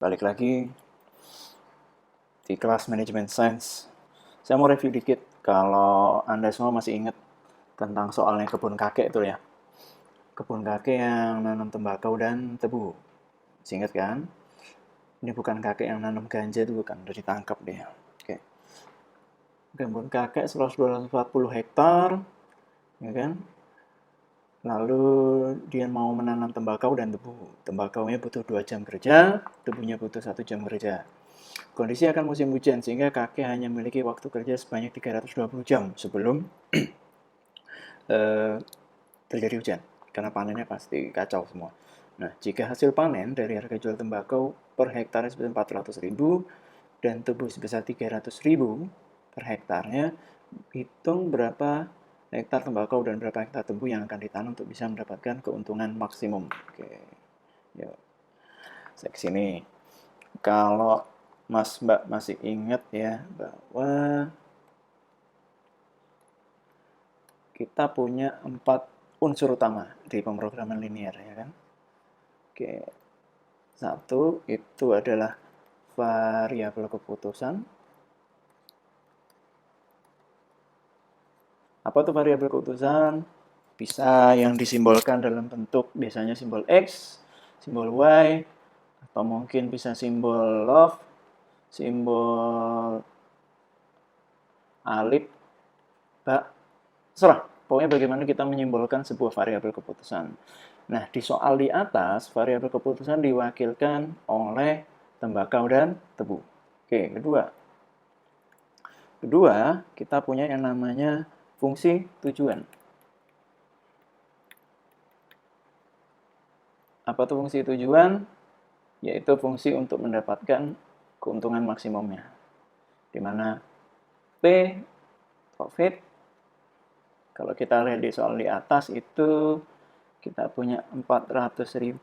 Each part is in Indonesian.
balik lagi di kelas Manajemen Sains. Saya mau review dikit kalau Anda semua masih ingat tentang soalnya kebun kakek itu ya. Kebun kakek yang nanam tembakau dan tebu. Masih ingat kan? Ini bukan kakek yang nanam ganja, itu bukan, udah ditangkap dia. Oke. Kebun kakek seluas 240 hektar, ya kan? Lalu dia mau menanam tembakau dan tebu. Tembakaunya butuh 2 jam kerja, tebunya butuh 1 jam kerja. Kondisi akan musim hujan sehingga kakek hanya memiliki waktu kerja sebanyak 320 jam sebelum terjadi hujan. Karena panennya pasti kacau semua. Nah, jika hasil panen dari harga jual tembakau per hektarnya sebesar 400.000 dan tebu sebesar 300.000 per hektarnya, hitung berapa hektar tembakau dan berapa hektar tebu yang akan ditanam untuk bisa mendapatkan keuntungan maksimum. Oke, yuk. Saya kesini. Kalau Mas Mbak masih ingat ya bahwa kita punya 4 unsur utama di pemrograman linear, ya kan? Oke. Satu itu adalah variabel keputusan. Apa tuh variabel keputusan? Bisa yang disimbolkan dalam bentuk biasanya simbol X, simbol Y, atau mungkin bisa simbol love, simbol alif, bak, serah. Pokoknya bagaimana kita menyimbolkan sebuah variabel keputusan. Nah, di soal di atas, variabel keputusan diwakilkan oleh tembakau dan tebu. Oke, kedua, kita punya yang namanya fungsi tujuan. Apa tuh fungsi tujuan? Yaitu fungsi untuk mendapatkan keuntungan maksimumnya. Di mana P, profit, kalau kita lihat di soal di atas itu kita punya 400.000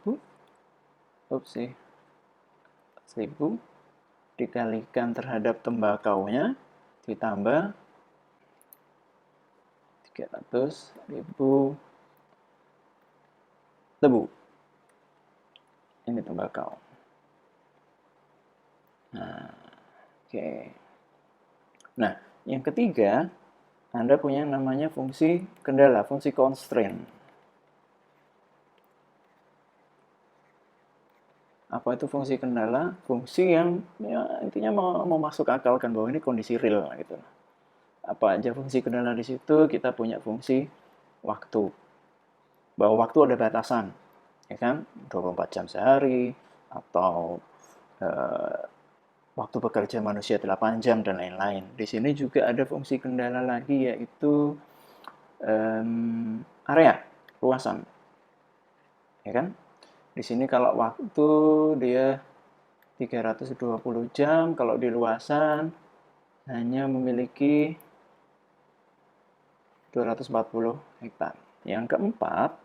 dikalikan terhadap tembakaunya ditambah 300.000 tebu. Ini tembakau. Nah, oke. Nah, yang ketiga, Anda punya yang namanya fungsi kendala, fungsi constraint. Apa itu fungsi kendala? Fungsi yang ya, intinya mau masuk akal kan bahwa ini kondisi real gitu. Apa aja fungsi kendala di situ? Kita punya fungsi waktu. Bahwa waktu ada batasan, ya kan? 24 jam sehari atau waktu bekerja manusia 8 jam dan lain-lain. Di sini juga ada fungsi kendala lagi yaitu area, luasan. Ya kan? Di sini kalau waktu dia 320 jam, kalau di luasan hanya memiliki 240 hektar. Yang keempat,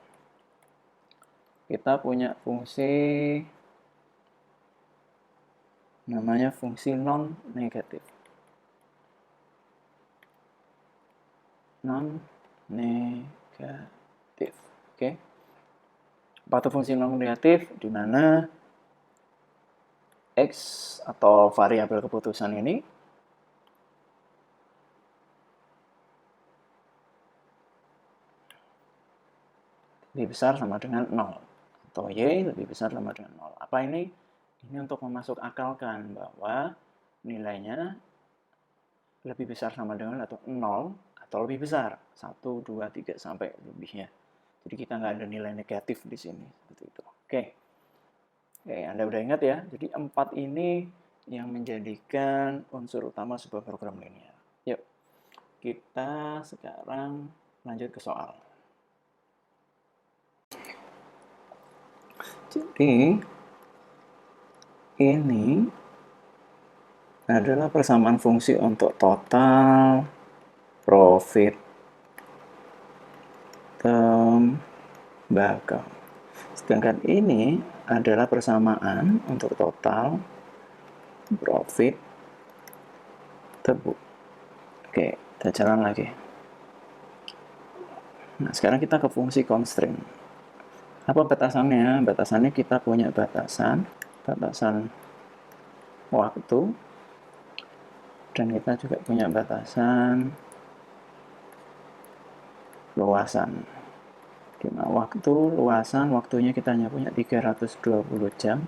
kita punya fungsi namanya fungsi non-negatif. Non-negatif. Oke. Apa itu fungsi non-negatif? Di mana X atau variabel keputusan ini lebih besar sama dengan 0 atau Y lebih besar sama dengan 0. Apa ini? Ini untuk memasuk akalkan bahwa nilainya lebih besar sama dengan atau 0 atau lebih besar 1, 2, 3 sampai lebihnya. Jadi kita nggak ada nilai negatif di sini seperti itu. Oke. Oke, Anda udah ingat ya. Jadi 4 ini yang menjadikan unsur utama sebuah program linear. Yuk, kita sekarang lanjut ke soal. Jadi ini adalah persamaan fungsi untuk total, profit, tembakau. Sedangkan ini adalah persamaan untuk total, profit, tebu. Oke, kita jalan lagi. Nah, sekarang kita ke fungsi constraint. Apa batasannya? Batasannya kita punya batasan waktu, dan kita juga punya batasan luasan. Di mana waktu, luasan, waktunya kita hanya punya 320 jam,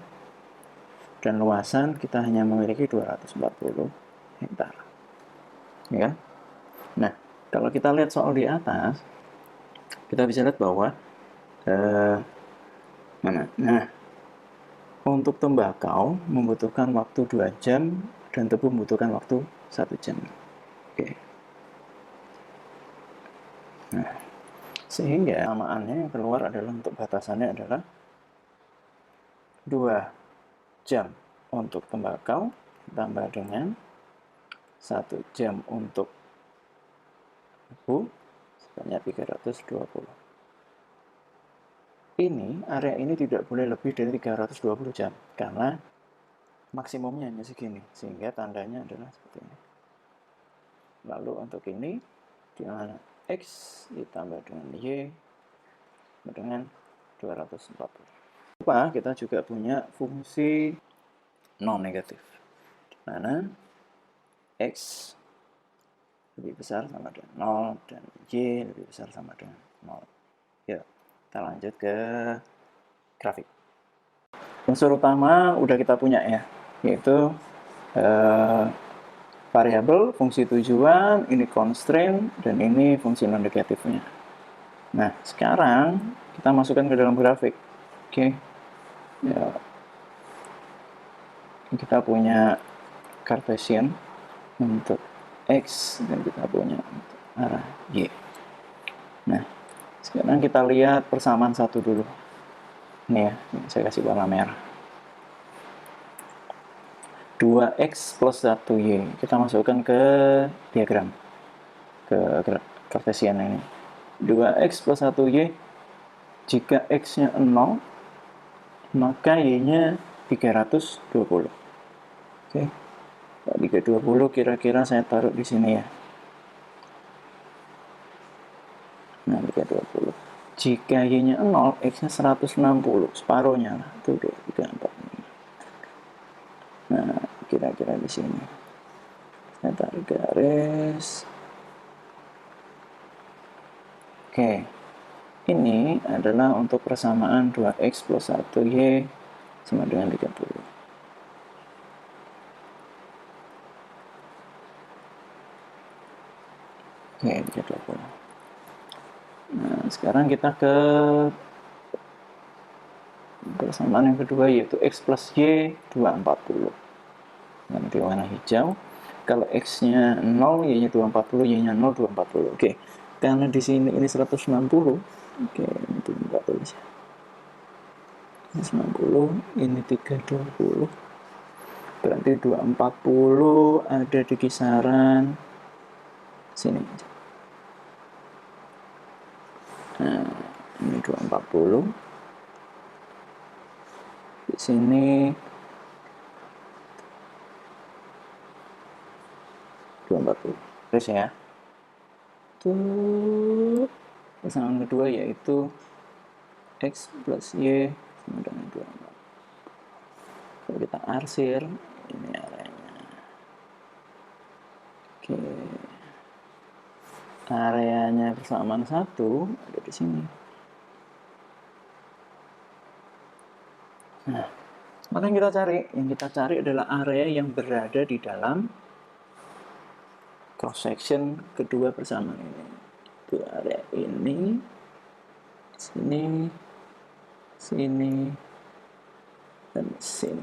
dan luasan kita hanya memiliki 240 hektar. Ya kan? Nah, kalau kita lihat soal di atas, kita bisa lihat bahwa Nah, untuk tembakau membutuhkan waktu 2 jam dan tebu membutuhkan waktu 1 jam. Oke. Nah, sehingga samaannya yang keluar adalah untuk batasannya adalah 2 jam untuk tembakau ditambah dengan 1 jam untuk tebu sebanyak 320. Area ini tidak boleh lebih dari 320 jam karena maksimumnya hanya segini, sehingga tandanya adalah seperti ini. Lalu untuk ini, di mana X ditambah dengan Y dengan 240. Lupa, kita juga punya fungsi non negatif, di mana X lebih besar sama dengan 0 dan Y lebih besar sama dengan 0. Yuk, kita lanjut ke grafik. Unsur utama udah kita punya ya, yaitu variabel, fungsi tujuan, ini constraint, dan ini fungsi non-negatifnya. Nah, sekarang kita masukkan ke dalam grafik. Oke. Ya. Kita punya Cartesian untuk X, dan kita punya untuk arah Y. Nah, sekarang kita lihat persamaan satu dulu. Ini ya, saya kasih warna merah. 2X plus 1Y. Kita masukkan ke diagram, ke Cartesian ini. 2X plus 1Y, jika X-nya 0, maka Y-nya 320. Oke. 320 kira-kira saya taruh di sini ya. Nah, 320. Jika Y-nya 0, X-nya 160, separuhnya lah. Itu 2, 3, 4, 5. Nah, kira-kira di sini. Saya tarik garis. Oke. Ini adalah untuk persamaan 2X plus 1Y sama dengan 30. Oke, 30. Nah, sekarang kita ke persamaan yang kedua, yaitu X plus Y 240. Yang di warna hijau. Kalau X-nya 0, Y-nya 240, Y-nya 0, 240. Oke. Karena di sini ini 160. Oke, ini kita tulis ya. 160, ini 320. Berarti 240 ada di kisaran sini. Nah, ini 240. Di sini 240. Terus ya. Tuh, pasangan kedua yaitu X plus Y sama dengan 24. Kalau kita arsir, ini areanya. Oke. Areanya persamaan 1 ada di sini. Nah, maka yang kita cari adalah area yang berada di dalam cross section kedua persamaan ini. Itu area ini, sini, sini, dan sini.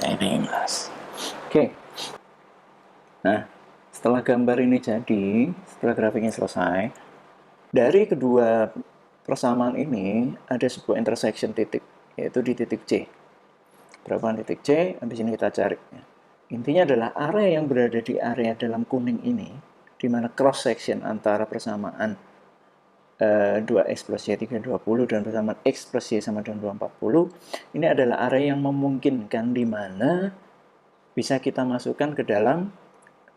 Ini mas. Oke. Nah, setelah gambar ini jadi, setelah grafiknya selesai, dari kedua persamaan ini ada sebuah intersection titik, yaitu di titik C. Berapa titik C? Habis ini kita cari. Intinya adalah area yang berada di area dalam kuning ini, di mana cross section antara persamaan 2X plus Y 320 dan persamaan X plus Y sama dengan 240, ini adalah area yang memungkinkan di mana bisa kita masukkan ke dalam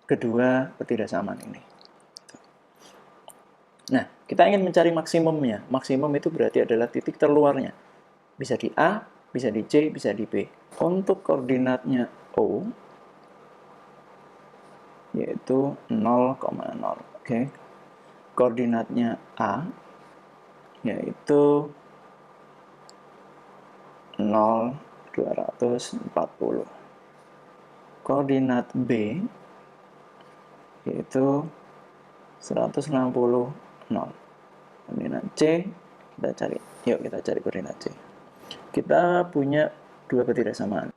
kedua ketidaksamaan ini. Nah, kita ingin mencari maksimumnya. Maksimum itu berarti adalah titik terluarnya. Bisa di A, bisa di C, bisa di B. Untuk koordinatnya O, yaitu 0,0. Oke. Koordinatnya A, yaitu 0,240. Koordinat B, yaitu 160, 0. Koordinat C, kita cari koordinat C. Kita punya dua ketidaksamaan.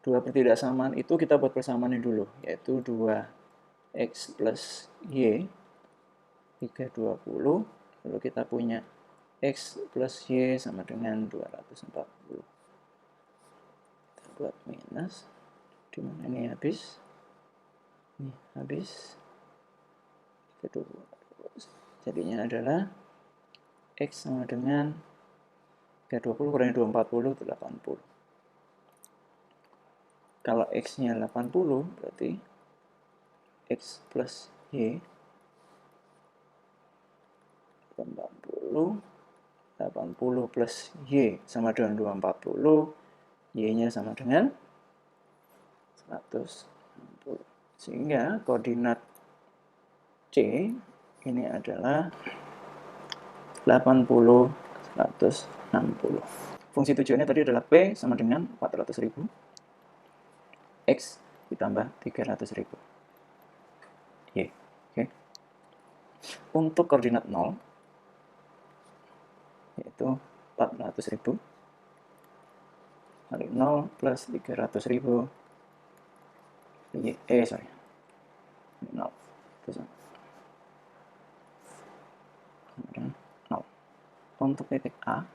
Dua ketidaksamaan itu kita buat persamaannya dulu, yaitu 2x plus y 320. Lalu kita punya x plus y sama dengan 240. Kita buat minus. Dimana ini habis? Ini habis. Jadinya adalah x sama dengan 320 kurangi 240, 80. Kalau x-nya 80, berarti x plus y 80, 80 plus y sama dengan 240, y-nya sama dengan 160. Sehingga koordinat C ini adalah 80, 160. Fungsi tujuannya tadi adalah P sama dengan 400.000, X ditambah 300.000. Y. Oke. Untuk koordinat 0, yaitu 400.000 kali 0 plus 300.000 Y. 0. Itu sama. 0. Untuk titik A,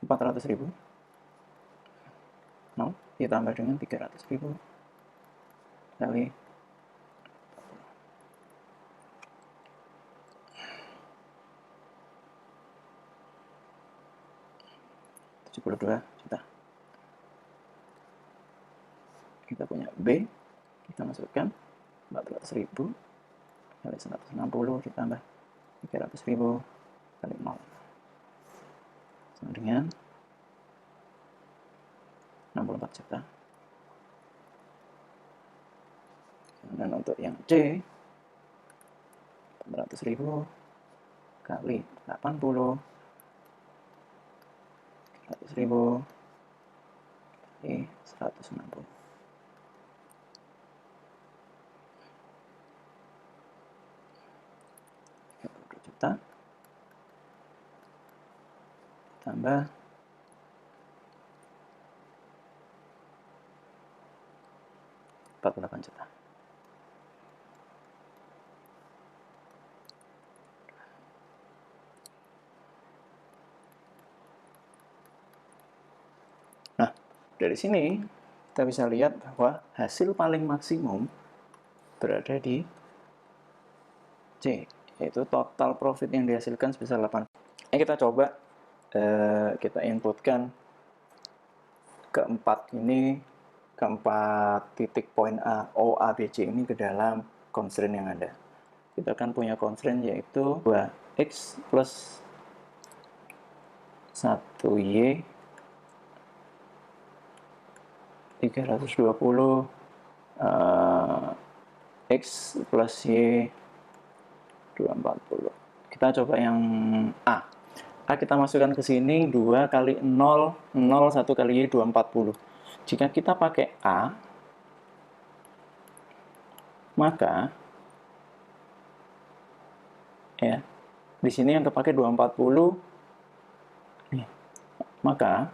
400.000 0 ditambah dengan 300.000 kali 72 juta. Kita punya B, kita masukkan 400.000 kali 160 ditambah 300.000 kali 0 sama dengan 64 juta. Dan untuk yang C, 400.000 kali 80, 300.000 kali 160. 32 juta tambah 48 juta. Nah, dari sini kita bisa lihat bahwa hasil paling maksimum berada di C, yaitu total profit yang dihasilkan sebesar 8. Kita coba kita inputkan keempat titik poin A, O, A, B, C ini ke dalam constraint yang ada. Kita akan punya constraint yaitu 2x plus 1y 320 x plus y 240. Kita coba yang A. A kita masukkan ke sini 2 kali 0, 0, 1 kali y 240. Jika kita pakai A, maka ya, di sini yang terpakai 240. Nih, maka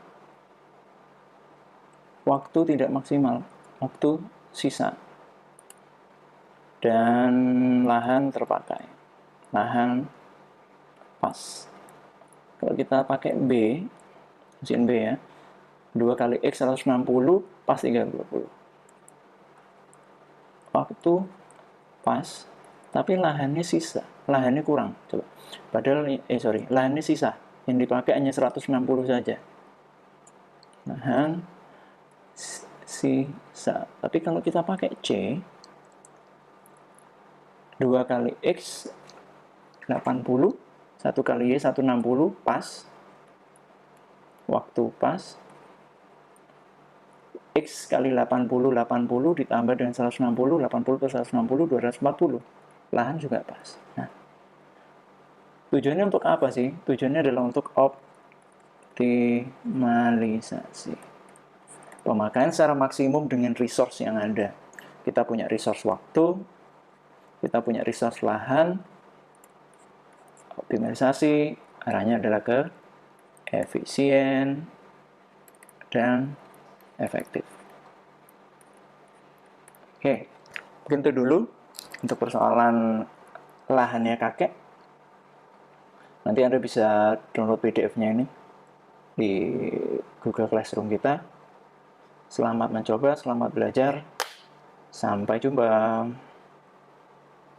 waktu tidak maksimal, waktu sisa. Dan lahan terpakai. Lahan pas. Kalau kita pakai B, mesin B ya, 2 kali X 160, pas 320. Waktu pas, tapi lahannya sisa, lahannya kurang. Coba. Padahal, lahannya sisa. Yang dipakai hanya 160 saja. Lahan sisa. Tapi kalau kita pakai C, 2 kali X 80, 1 kali Y 160, pas. waktu pas, X kali 80 ditambah dengan 160, 80 plus 160, 240. Lahan juga pas. Nah, tujuannya untuk apa sih? Tujuannya adalah untuk optimalisasi pemakaian secara maksimum dengan resource yang ada. Kita punya resource waktu, kita punya resource lahan, optimalisasi arahnya adalah ke efisien dan efektif. Oke, mungkin itu dulu untuk persoalan lahannya kakek. Nanti Anda bisa download PDF-nya ini di Google Classroom kita. Selamat mencoba, selamat belajar. Sampai jumpa.